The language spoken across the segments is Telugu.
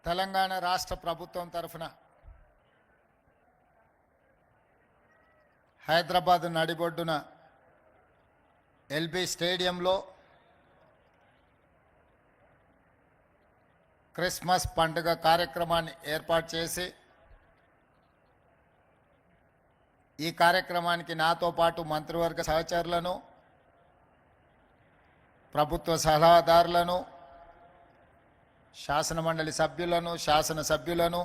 తెలంగాణ రాష్ట్ర ప్రభుత్వం తరఫున హైదరాబాద్ నడిబొడ్డున ఎల్బీ స్టేడియంలో క్రిస్మస్ పండుగ కార్యక్రమాన్ని ఏర్పాటు చేసి ఈ కార్యక్రమానికి నాతో పాటు మంత్రివర్గ సహచరులను, ప్రభుత్వ సలహాదారులను, శాసనమండలి సభ్యులను, శాసనసభ్యులను,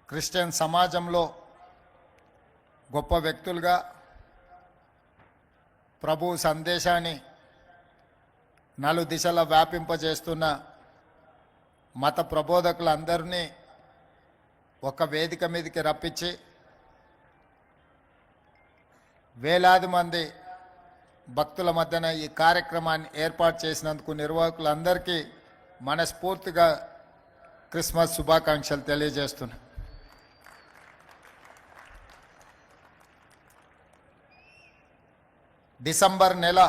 క్రిస్టియన్ సమాజంలో గొప్ప వ్యక్తులుగా ప్రభు సందేశాన్ని నలుదిశల వ్యాపింపజేస్తున్న మత ప్రబోధకులందరినీ ఒక వేదిక మీదకి రప్పించి వేలాది మంది భక్తుల మధ్యన ఈ కార్యక్రమాన్ని ఏర్పాటు చేసినందుకు నిర్వాహకులందరికీ మనస్ఫూర్తిగా క్రిస్మస్ శుభాకాంక్షలు తెలియజేస్తున్నా. డిసెంబర్ నెల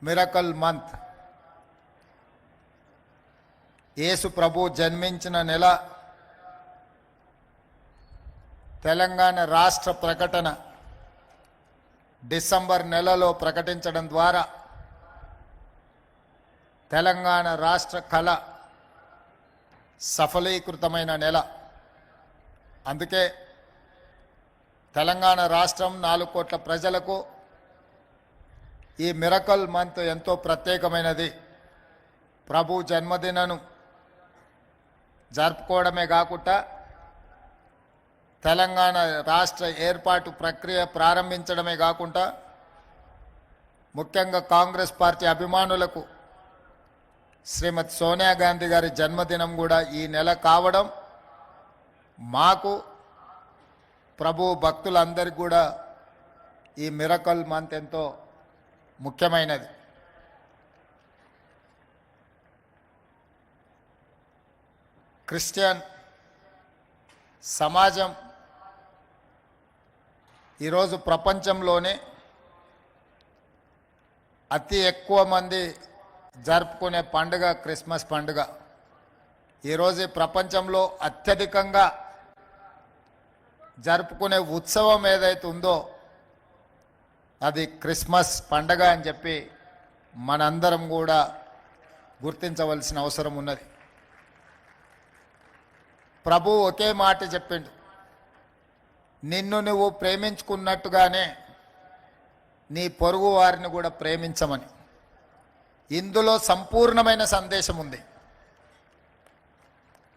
మిరకల్ మంత్, యేసు ప్రభు జన్మించిన నెల, తెలంగాణ రాష్ట్ర ప్రకటన డిసెంబర్ నెలలో ప్రకటించడం ద్వారా తెలంగాణ రాష్ట్ర కళ సఫలీకృతమైన నెల. అందుకే తెలంగాణ రాష్ట్రం 4 కోట్ల ప్రజలకు ఈ మిరకల్ మంత్ ఎంతో ప్రత్యేకమైనది. ప్రభు జన్మదినను జరుపుకోవడమే కాకుండా తెలంగాణ రాష్ట్ర ఏర్పాటు ప్రక్రియ ప్రారంభించడమే కాకుండా ముఖ్యంగా కాంగ్రెస్ పార్టీ అభిమానులకు శ్రీమతి సోనియా గాంధీ గారి జన్మదినం కూడా ఈ నెల కావడం మాకు, ప్రభు భక్తులందరికీ కూడా ఈ మిరకల్ మంత్ ఎంతో ముఖ్యమైనది. క్రిస్టియన్ సమాజం ఈరోజు ప్రపంచంలోనే అతి ఎక్కువ మంది జరుపుకునే పండుగ క్రిస్మస్ పండుగ. ఈరోజు ప్రపంచంలో అత్యధికంగా జరుపుకునే ఉత్సవం ఏదైతే ఉందో అది క్రిస్మస్ పండగ అని చెప్పి మనందరం కూడా గుర్తించవలసిన అవసరం ఉన్నది. ప్రభు ఒకే మాట చెప్పిండు, నిన్ను నువ్వు ప్రేమించుకున్నట్టుగానే నీ పొరుగు వారిని కూడా ప్రేమించమని. ఇందులో సంపూర్ణమైన సందేశం ఉంది.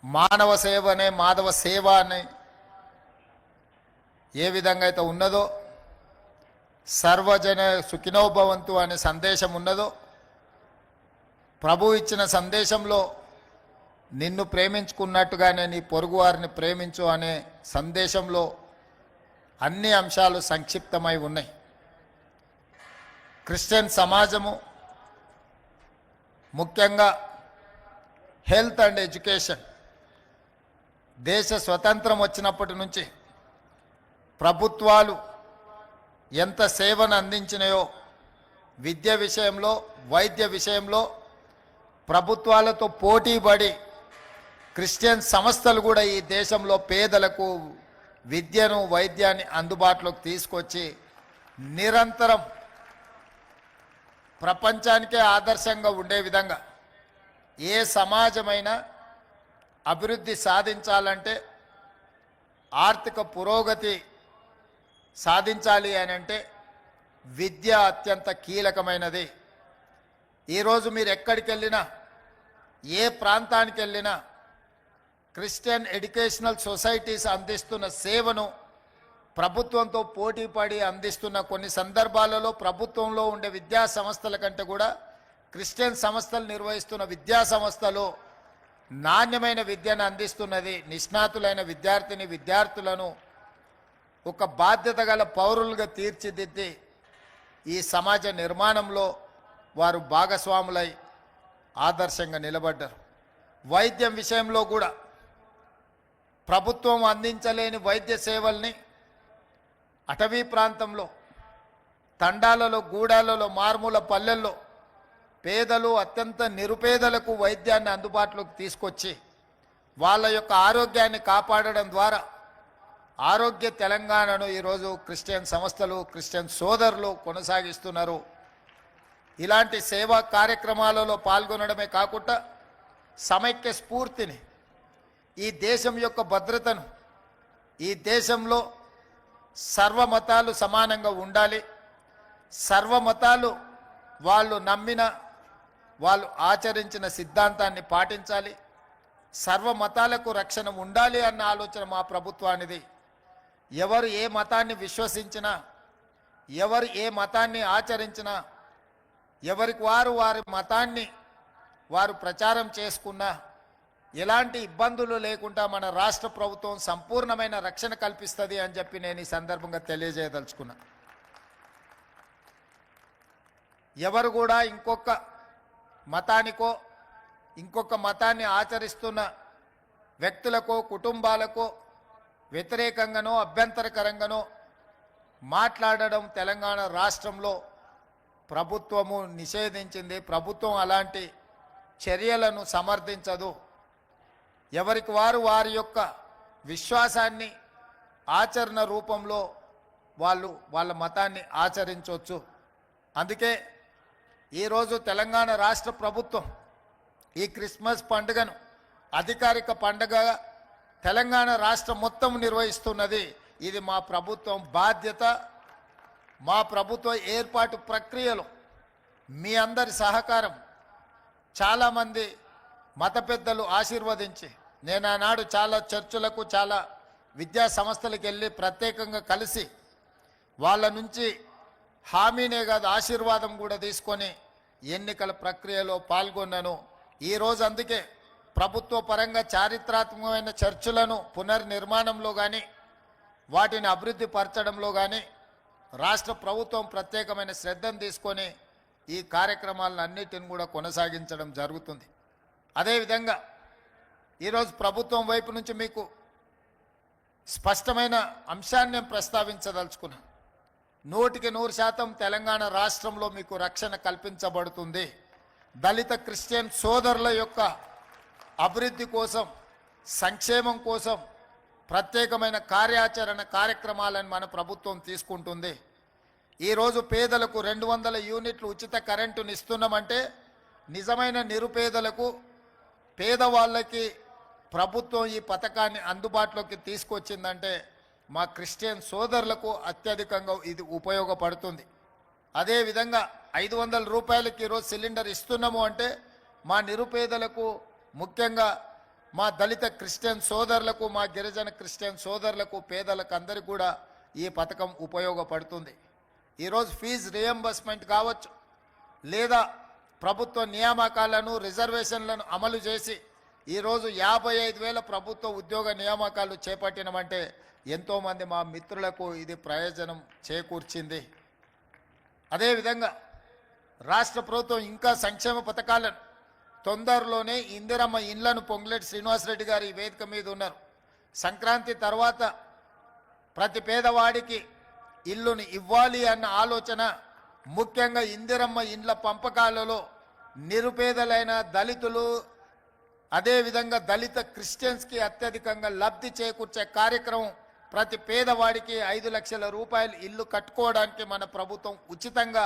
మానవ సేవనే మాధవ సేవ అని ఏ విధంగా అయితే ఉన్నదో, సర్వజన సుఖినోభవంతు అనే సందేశం ఉన్నదో, ప్రభు ఇచ్చిన సందేశంలో నిన్ను ప్రేమించుకున్నట్టుగానే నీ పొరుగువారిని ప్రేమించు అనే సందేశంలో అన్ని అంశాలు సంక్షిప్తమై ఉన్నాయి. క్రిస్టియన్ సమాజము ముఖ్యంగా హెల్త్ అండ్ ఎడ్యుకేషన్, దేశ స్వతంత్రం వచ్చినప్పటి నుంచి ప్రభుత్వాలు ఎంత సేవను అందించినాయో విద్య విషయంలో, వైద్య విషయంలో ప్రభుత్వాలతో పోటీపడి క్రిస్టియన్ సంస్థలు కూడా ఈ దేశంలో పేదలకు విద్యను, వైద్యాన్ని అందుబాటులోకి తీసుకొచ్చి నిరంతరం ప్రపంచానికే ఆదర్శంగా ఉండే విధంగా ఏ సమాజమైనా అభివృద్ధి సాధించాలంటే, ఆర్థిక పురోగతి సాధించాలి అని అంటే విద్య అత్యంత కీలకమైనది. ఈరోజు మీరు ఎక్కడికి వెళ్ళినా, ఏ ప్రాంతానికి వెళ్ళినా క్రిస్టియన్ ఎడ్యుకేషనల్ సొసైటీస్ అందిస్తున్న సేవను ప్రభుత్వంతో పోటీపడి అందిస్తున్న కొన్ని సందర్భాలలో ప్రభుత్వంలో ఉండే విద్యా సంస్థల కంటే కూడా క్రిస్టియన్ సంస్థలు నిర్వహిస్తున్న విద్యా సంస్థలు నాణ్యమైన విద్యను అందిస్తున్నది. నిష్ణాతులైన విద్యార్థులను ఒక బాధ్యత గల పౌరులుగా తీర్చిదిద్ది ఈ సమాజ నిర్మాణంలో వారు భాగస్వాములై ఆదర్శంగా నిలబడ్డారు. వైద్యం విషయంలో కూడా ప్రభుత్వం అందించలేని వైద్య సేవల్ని అటవీ ప్రాంతంలో, తండాలలో, గూడాలలో, మారుమూల పల్లెల్లో పేదలు అత్యంత నిరుపేదలకు వైద్యాన్ని అందుబాటులోకి తీసుకొచ్చి వాళ్ళ యొక్క ఆరోగ్యాన్ని కాపాడడం ద్వారా ఆరోగ్య తెలంగాణను ఈరోజు క్రిస్టియన్ సంస్థలు క్రిస్టియన్ సోదరులు కొనసాగిస్తున్నారు. ఇలాంటి సేవా కార్యక్రమాలలో పాల్గొనడమే కాకుండా సమైక్య స్ఫూర్తిని, ఈ దేశం యొక్క భద్రతను, ఈ దేశంలో సర్వమతాలు సమానంగా ఉండాలి, సర్వమతాలు వాళ్ళు నమ్మిన వాళ్ళు ఆచరించిన సిద్ధాంతాన్ని పాటించాలి, సర్వమతాలకు రక్షణ ఉండాలి అన్న ఆలోచన మా ప్రభుత్వానిది. ఎవరు ఏ మతాన్ని విశ్వసించినా, ఎవరు ఏ మతాన్ని ఆచరించినా, ఎవరికి వారు వారి మతాన్ని వారు ప్రచారం చేసుకున్నా ఎలాంటి ఇబ్బందులు లేకుండా మన రాష్ట్ర ప్రభుత్వం సంపూర్ణమైన రక్షణ కల్పిస్తుంది అని చెప్పి నేను ఈ సందర్భంగా తెలియజేయదలుచుకున్నా. ఎవరు కూడా ఇంకొక మతానికో ఇంకొక మతాన్ని ఆచరిస్తున్న వ్యక్తులకో కుటుంబాలకో వ్యతిరేకంగానో అభ్యంతరకరంగానో మాట్లాడడం తెలంగాణ రాష్ట్రంలో ప్రభుత్వము నిషేధించింది. ప్రభుత్వం అలాంటి చర్యలను సమర్థించదు. ఎవరికి వారు వారి యొక్క విశ్వాసాన్ని ఆచరణ రూపంలో వాళ్ళు వాళ్ళ మతాన్ని ఆచరించవచ్చు. అందుకే ఈరోజు తెలంగాణ రాష్ట్ర ప్రభుత్వం ఈ క్రిస్మస్ పండుగను అధికారిక పండుగ తెలంగాణ రాష్ట్రం మొత్తం నిర్వహిస్తున్నది. ఇది మా ప్రభుత్వం బాధ్యత. మా ప్రభుత్వ ఏర్పాటు ప్రక్రియలో మీ అందరి సహకారం, చాలామంది మత పెద్దలు ఆశీర్వదించి, నేను ఆనాడు చాలా చర్చులకు చాలా విద్యా సంస్థలకు వెళ్ళి ప్రత్యేకంగా కలిసి వాళ్ళ నుంచి హామీనే కాదు ఆశీర్వాదం కూడా తీసుకొని ఎన్నికల ప్రక్రియలో పాల్గొన్నాను. ఈరోజు అందుకే ప్రభుత్వ పరంగా చారిత్రాత్మకమైన చర్చులను పునర్నిర్మాణంలో కానీ వాటిని అభివృద్ధి పరచడంలో కానీ రాష్ట్ర ప్రభుత్వం ప్రత్యేకమైన శ్రద్ధను తీసుకొని ఈ కార్యక్రమాలను అన్నిటిని కూడా కొనసాగించడం జరుగుతుంది. అదేవిధంగా ఈరోజు ప్రభుత్వం వైపు నుంచి మీకు స్పష్టమైన అంశాన్ని ప్రస్తావించదలుచుకున్నాను. 100% తెలంగాణ రాష్ట్రంలో మీకు రక్షణ కల్పించబడుతుంది. దళిత క్రిస్టియన్ సోదరుల యొక్క అభివృద్ధి కోసం, సంక్షేమం కోసం ప్రత్యేకమైన కార్యక్రమాలను మన ప్రభుత్వం తీసుకుంటుంది. ఈరోజు పేదలకు 200 యూనిట్లు ఉచిత కరెంటుని ఇస్తున్నామంటే నిజమైన నిరుపేదలకు, పేదవాళ్ళకి ప్రభుత్వం ఈ పథకాన్ని అందుబాటులోకి తీసుకొచ్చిందంటే మా క్రిస్టియన్ సోదరులకు అత్యధికంగా ఇది ఉపయోగపడుతుంది. అదేవిధంగా 500 రూపాయలకి ఈరోజు సిలిండర్ ఇస్తున్నాము అంటే మా నిరుపేదలకు, ముఖ్యంగా మా దళిత క్రిస్టియన్ సోదరులకు, మా గిరిజన క్రిస్టియన్ సోదరులకు, పేదలకు అందరికీ కూడా ఈ పథకం ఉపయోగపడుతుంది. ఈరోజు ఫీజు రియంబర్స్మెంట్ కావచ్చు, లేదా ప్రభుత్వ నియామకాలను రిజర్వేషన్లను అమలు చేసి ఈరోజు 55,000 ప్రభుత్వ ఉద్యోగ నియామకాలు చేపట్టినమంటే ఎంతోమంది మా మిత్రులకు ఇది ప్రయోజనం చేకూర్చింది. అదేవిధంగా రాష్ట్ర ప్రభుత్వం ఇంకా సంక్షేమ పథకాలను తొందరలోనే ఇందిరమ్మ ఇండ్లను పొంగులేటి శ్రీనివాసరెడ్డి గారు ఈ వేదిక మీద ఉన్నారు. సంక్రాంతి తర్వాత ప్రతి పేదవాడికి ఇల్లుని ఇవ్వాలి అన్న ఆలోచన, ముఖ్యంగా ఇందిరమ్మ ఇండ్ల పంపకాలలో నిరుపేదలైన దళితులు, అదేవిధంగా దళిత క్రిస్టియన్స్కి అత్యధికంగా లబ్ధి చేకూర్చే కార్యక్రమం, ప్రతి పేదవాడికి 5 లక్షల రూపాయలు ఇల్లు కట్టుకోవడానికి మన ప్రభుత్వం ఉచితంగా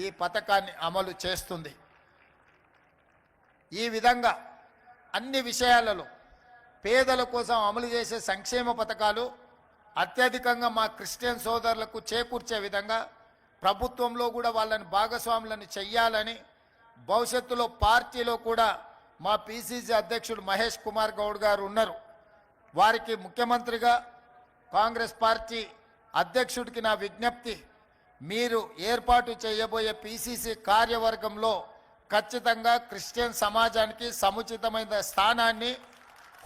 ఈ పథకాన్ని అమలు చేస్తుంది. ఈ విధంగా అన్ని విషయాలలో పేదల కోసం అమలు చేసే సంక్షేమ పథకాలు అత్యధికంగా మా క్రిస్టియన్ సోదరులకు చేకూర్చే విధంగా ప్రభుత్వంలో కూడా వాళ్ళని భాగస్వాములను చెయ్యాలని, భవిష్యత్తులో పార్టీలో కూడా మా పిసిసి అధ్యక్షుడు మహేష్ కుమార్ గౌడ్ గారు ఉన్నారు. వారికి ముఖ్యమంత్రిగా, కాంగ్రెస్ పార్టీ అధ్యక్షుడికి నా విజ్ఞప్తి, మీరు ఏర్పాటు చేయబోయే పిసిసి కార్యవర్గంలో ఖచ్చితంగా క్రిస్టియన్ సమాజానికి సముచితమైన స్థానాన్ని,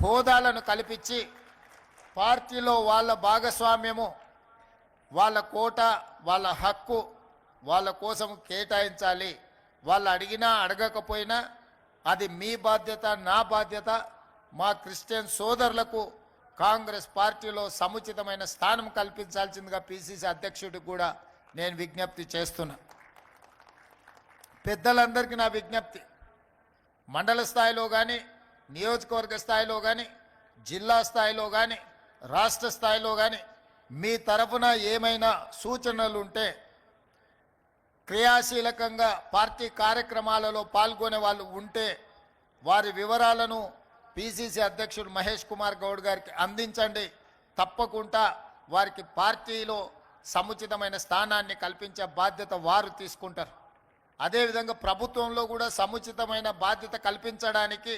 హోదాలను కల్పించి పార్టీలో వాళ్ళ భాగస్వామ్యము, వాళ్ళ కోట, వాళ్ళ హక్కు వాళ్ళ కోసం కేటాయించాలి. వాళ్ళు అడిగినా అడగకపోయినా అది మీ బాధ్యత, నా బాధ్యత. మా క్రిస్టియన్ సోదరులకు కాంగ్రెస్ పార్టీలో సముచితమైన స్థానం కల్పించాల్సిందిగా పిసిసి అధ్యక్షుడికి కూడా నేను విజ్ఞప్తి చేస్తున్నా. పెద్దలందరికీ నా విజ్ఞప్తి, మండల స్థాయిలో కానీ, నియోజకవర్గ స్థాయిలో కానీ, జిల్లా స్థాయిలో కానీ, రాష్ట్ర స్థాయిలో కానీ మీ తరఫున ఏమైనా సూచనలు ఉంటే, క్రియాశీలకంగా పార్టీ కార్యక్రమాలలో పాల్గొనే వాళ్ళు ఉంటే వారి వివరాలను పిసిసి అధ్యక్షుడు మహేష్ కుమార్ గౌడ్ గారికి అందించండి. తప్పకుండా వారికి పార్టీలో సముచితమైన స్థానాన్ని కల్పించే బాధ్యత వారు తీసుకుంటారు. అదేవిధంగా ప్రభుత్వంలో కూడా సముచితమైన బాధ్యత కల్పించడానికి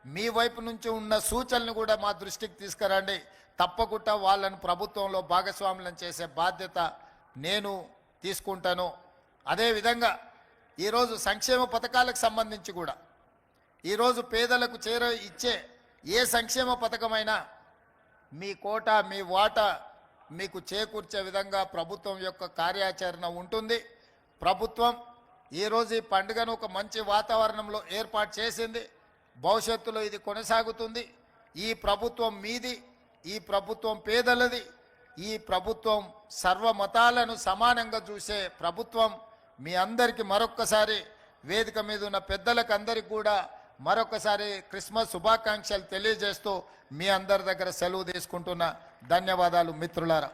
మీ వైపు నుంచి ఉన్న సూచనలు కూడా మా దృష్టికి తీసుకురండి. తప్పకుండా వాళ్ళను ప్రభుత్వంలో భాగస్వాములను చేసే బాధ్యత నేను తీసుకుంటాను. అదేవిధంగా ఈరోజు సంక్షేమ పథకాలకు సంబంధించి కూడా ఈరోజు పేదలకు ఇచ్చే ఏ సంక్షేమ పథకమైనా మీ కోటా మీ వాటా మీకు చేకూర్చే విధంగా ప్రభుత్వం యొక్క కార్యాచరణ ఉంటుంది. ప్రభుత్వం ఈరోజు ఈ పండుగను ఒక మంచి వాతావరణంలో ఏర్పాటు చేసింది. భవిష్యత్తులో ఇది కొనసాగుతుంది. ఈ ప్రభుత్వం మీది, ఈ ప్రభుత్వం పేదలది, ఈ ప్రభుత్వం సర్వమతాలను సమానంగా చూసే ప్రభుత్వం. మీ అందరికీ మరొక్కసారి వేదిక మీద ఉన్న పెద్దలకు అందరికీ కూడా మరొకసారి క్రిస్మస్ శుభాకాంక్షలు తెలియజేస్తూ మీ అందరి దగ్గర సెలవు తీసుకుంటున్నా. ధన్యవాదాలు మిత్రులారా.